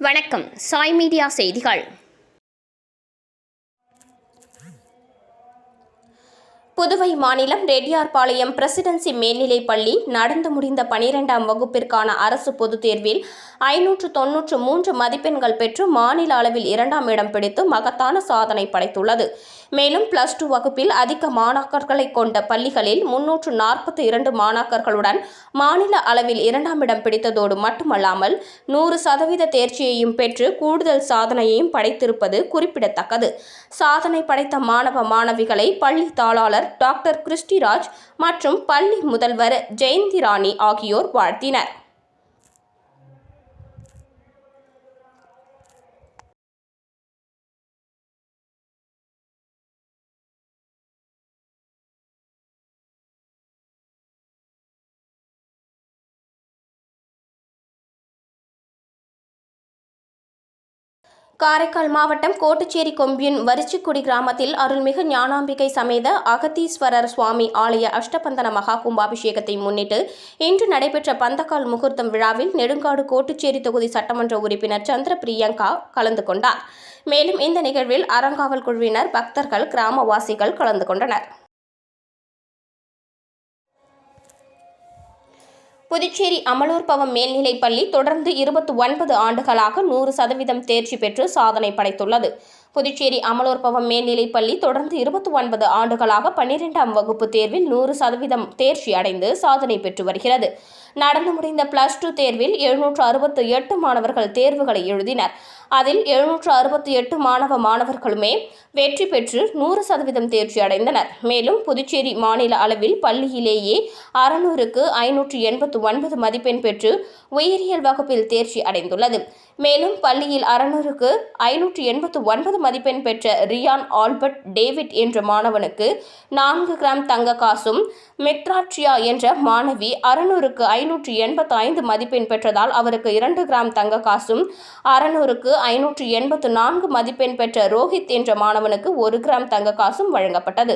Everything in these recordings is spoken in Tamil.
வணக்கம். சாய் மீடியா செய்திகள். புதுவை மாநிலம் ரெட்டியார்பாளையம் பிரசிடென்சி மேல்நிலைப் பள்ளி நடந்து முடிந்த 12ஆம் வகுப்பிற்கான அரசு பொதுத் தேர்வில் 593 மதிப்பெண்கள் பெற்று மாநில அளவில் 2ஆம் இடம் பிடித்து மகத்தான சாதனை படைத்துள்ளது. மேலும் +2 வகுப்பில் அதிக மாணாக்கர்களை கொண்ட பள்ளிகளில் 342 மாணாக்கர்களுடன் மாநில அளவில் 2ஆம் இடம் பிடித்ததோடு மட்டுமல்லாமல் 100% தேர்ச்சியையும் பெற்று கூடுதல் சாதனையையும் படைத்திருப்பது குறிப்பிடத்தக்கது. சாதனை படைத்த மாணவ மாணவிகளை பள்ளி தாளாளர் டாக்டர் கிறிஸ்டிராஜ் மற்றும் பள்ளி முதல்வர் ஜெயந்திராணி ஆகியோர் வாழ்த்தினர். காரைக்கால் மாவட்டம் கோட்டுச்சேரி கொம்யூன் வரிச்சிக்குடி கிராமத்தில் அருள்மிகு ஞானாம்பிகை சமேத அகத்தீஸ்வரர் சுவாமி ஆலய அஷ்டபந்தன மகா கும்பாபிஷேகத்தை முன்னிட்டு இன்று நடைபெற்ற பந்தக்கால் முகூர்த்தம் விழாவில் நெடுங்காடு கோட்டுச்சேரி தொகுதி சட்டமன்ற உறுப்பினர் சந்திர பிரியங்கா கலந்து கொண்டார். மேலும் இந்த நிகழ்வில் அறங்காவல் குழுவினர், பக்தர்கள், கிராமவாசிகள் கலந்து கொண்டனர். புதுச்சேரி அமலூர்பவம் மேல்நிலைப் பள்ளி தொடர்ந்து 29 ஆண்டுகளாக 100% தேர்ச்சி பெற்று சாதனை படைத்துள்ளது. புதுச்சேரி அமலூர்பவம் மேல்நிலைப் பள்ளி தொடர்ந்து 29 ஆண்டுகளாக 12ஆம் வகுப்பு தேர்வில் 100% தேர்ச்சி அடைந்து சாதனை பெற்று வருகிறது. நடந்து முடிந்த +2 தேர்வில் 768 மாணவர்கள் தேர்வுகளை எழுதினர். அதில் 768 மாணவர்களுமே வெற்றி பெற்று 100% தேர்ச்சி அடைந்தனர். மேலும் புதுச்சேரி மாநில அளவில் பள்ளியிலேயே 600க்கு 589 மதிப்பெண் பெற்று உயிரியல் வகுப்பில் தேர்ச்சி அடைந்துள்ளது. மேலும் பள்ளியில் 600க்கு 589 மதிப்பெண் பெற்ற ரியான் ஆல்பர்ட் டேவிட் என்ற மாணவனுக்கு 4 கிராம் தங்க காசும், மித்ராட்சியா என்ற மாணவி 600க்கு 585 மதிப்பெண் பெற்றதால் அவருக்கு 2 கிராம் தங்க காசும், 600க்கு 584 மதிப்பெண் பெற்ற ரோஹித் என்ற மாணவனுக்கு 1 கிராம் தங்க காசும் வழங்கப்பட்டது.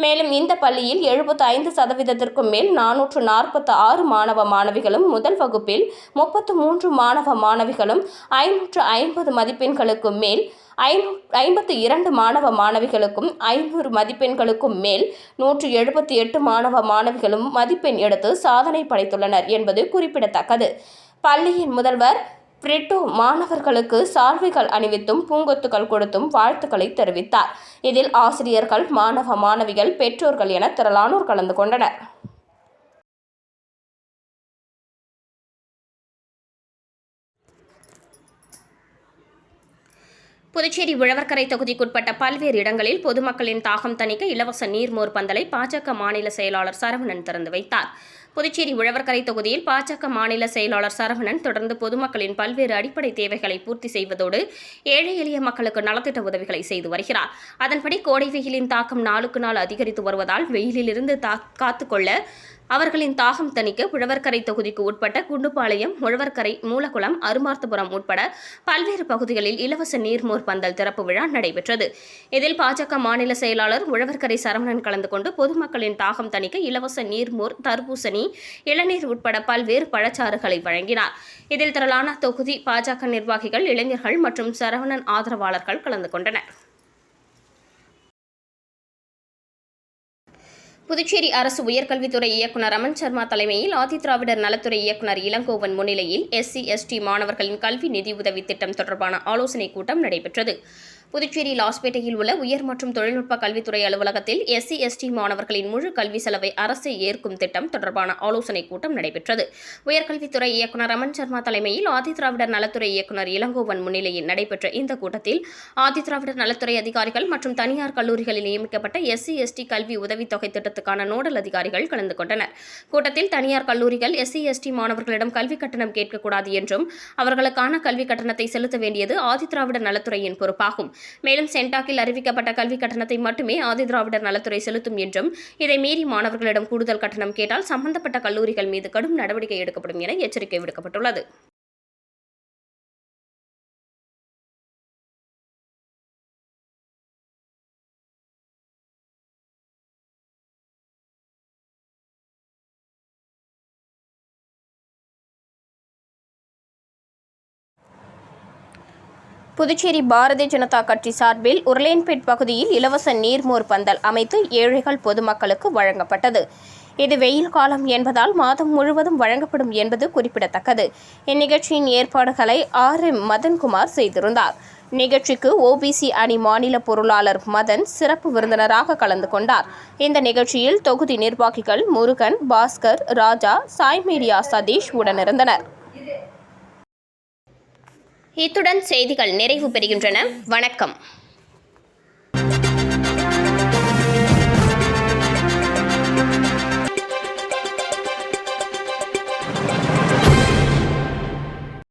மேலும் இந்த பள்ளியில் 75%க்கும் மேல் 446 மாணவ மாணவிகளும், முதல் வகுப்பில் 33 மாணவ மாணவிகளும், 550 மதிப்பெண்களுக்கும் மேல் 52 மாணவ மாணவிகளுக்கும், 500 மதிப்பெண்களுக்கும் மேல் 178 மாணவ மாணவிகளும் மதிப்பெண் எடுத்து சாதனை படைத்துள்ளனர் என்பது குறிப்பிடத்தக்கது. பள்ளியின் முதல்வர் பிரிட்டோ மாணவர்களுக்கு சால்வைகள் அணிவித்தும் பூங்கொத்துகள் கொடுத்தும் வாழ்த்துக்களை தெரிவித்தார். இதில் ஆசிரியர்கள், மாணவ மாணவிகள், பெற்றோர்கள் என திரளானோர் கலந்து கொண்டனர். புதுச்சேரி உழவர்கரை தொகுதிக்குட்பட்ட பல்வேறு இடங்களில் பொதுமக்களின் தாகம் தணிக்க இலவச நீர்மோர் பந்தலை பாஜக மாநில செயலாளர் சரவணன் திறந்து வைத்தார். புதுச்சேரி உழவர்கரை தொகுதியில் பாஜக மாநில செயலாளர் சரவணன் தொடர்ந்து பொதுமக்களின் பல்வேறு அடிப்படை தேவைகளை பூர்த்தி செய்வதோடு ஏழை எளிய மக்களுக்கு நலத்திட்ட உதவிகளை செய்து வருகிறார். அதன்படி கோடை வெயிலின் தாக்கம் நாளுக்கு நாள் அதிகரித்து வருவதால் வெயிலிலிருந்து காத்துக்கொள்ள அவர்களின் தாகம் தணிக்க உழவர்கரை தொகுதிக்கு உட்பட்ட குண்டுபாளையம், உழவர்கரை, மூலகுளம், அருமார்த்தபுரம் உட்பட பல்வேறு பகுதிகளில் இலவச நீர்மோர் பந்தல் திறப்பு விழா நடைபெற்றது. இதில் பாஜக மாநில செயலாளர் உழவர்கரை சரவணன் கலந்து கொண்டு பொதுமக்களின் தாகம் தணிக்க இலவச நீர்மோர், தர்பூசணி, இளநீர் உட்பட பல்வேறு பழச்சாறுகளை வழங்கினார். இதில் திரளான தொகுதி பாஜக நிர்வாகிகள், இளைஞர்கள் மற்றும் சரவணன் ஆதரவாளர்கள் கலந்து கொண்டனர். புதுச்சேரி அரசு உயர்கல்வித்துறை இயக்குநர் ரமன் சர்மா தலைமையில் ஆதிதிராவிடர் நலத்துறை இயக்குநர் இளங்கோவன் முன்னிலையில் SC/ST மாணவர்களின் கல்வி நிதியுதவி திட்டம் தொடர்பான ஆலோசனைக் கூட்டம் நடைபெற்றது. புதுச்சேரி லாஸ்பேட்டையில் உள்ள உயர் மற்றும் தொழில்நுட்ப கல்வித்துறை அலுவலகத்தில் SC/ST மாணவர்களின் முழு கல்வி செலவை அரசே ஏற்கும் திட்டம் தொடர்பான ஆலோசனைக் கூட்டம் நடைபெற்றது. உயர்கல்வித்துறை இயக்குநர் ரமன் சர்மா தலைமையில் ஆதிதிராவிடர் நலத்துறை இயக்குநர் இளங்கோவன் முன்னிலையில் நடைபெற்ற இந்த கூட்டத்தில் ஆதிதிராவிடர் நலத்துறை அதிகாரிகள் மற்றும் தனியார் கல்லூரிகளில் நியமிக்கப்பட்ட SC/ST கல்வி உதவித்தொகை திட்டத்துக்கான நோடல் அதிகாரிகள் கலந்து கொண்டனர். கூட்டத்தில் தனியார் கல்லூரிகள் SC/ST மாணவர்களிடம் கல்விக் கட்டணம் கேட்கக்கூடாது என்றும் அவர்களுக்கான கல்விக் கட்டணத்தை செலுத்த வேண்டியது ஆதிதிராவிடர் நலத்துறையின் பொறுப்பாகும். மேலும் சென்டாக்கில் அறிவிக்கப்பட்ட கல்விக் கட்டணத்தை மட்டுமே ஆதிதிராவிடர் நலத்துறை செலுத்தும் என்றும் இதை மீறி மாணவர்களிடம் கூடுதல் கட்டணம் கேட்டால் சம்பந்தப்பட்ட கல்லூரிகள் மீது கடும் நடவடிக்கை எடுக்கப்படும் என எச்சரிக்கை விடுக்கப்பட்டுள்ளது. புதுச்சேரி பாரதிய ஜனதா கட்சி சார்பில் உருளையன்பேட் பகுதியில் இலவச நீர்மோர் பந்தல் அமைத்து ஏழைகள் பொதுமக்களுக்கு வழங்கப்பட்டது. இது வெயில் காலம் என்பதால் மாதம் முழுவதும் வழங்கப்படும் என்பது குறிப்பிடத்தக்கது. இந்நிகழ்ச்சியின் ஏற்பாடுகளை RM மதன்குமார் செய்திருந்தார். நிகழ்ச்சிக்கு OBC அணி மாநில பொருளாளர் மதன் சிறப்பு விருந்தினராக கலந்து கொண்டார். இந்த நிகழ்ச்சியில் தொகுதி நிர்வாகிகள் முருகன், பாஸ்கர், ராஜா, சாய் மீடியா சதீஷ் உடனிருந்தனர். இத்துடன் செய்திகள் நிறைவு பெறுகின்றன. வணக்கம்.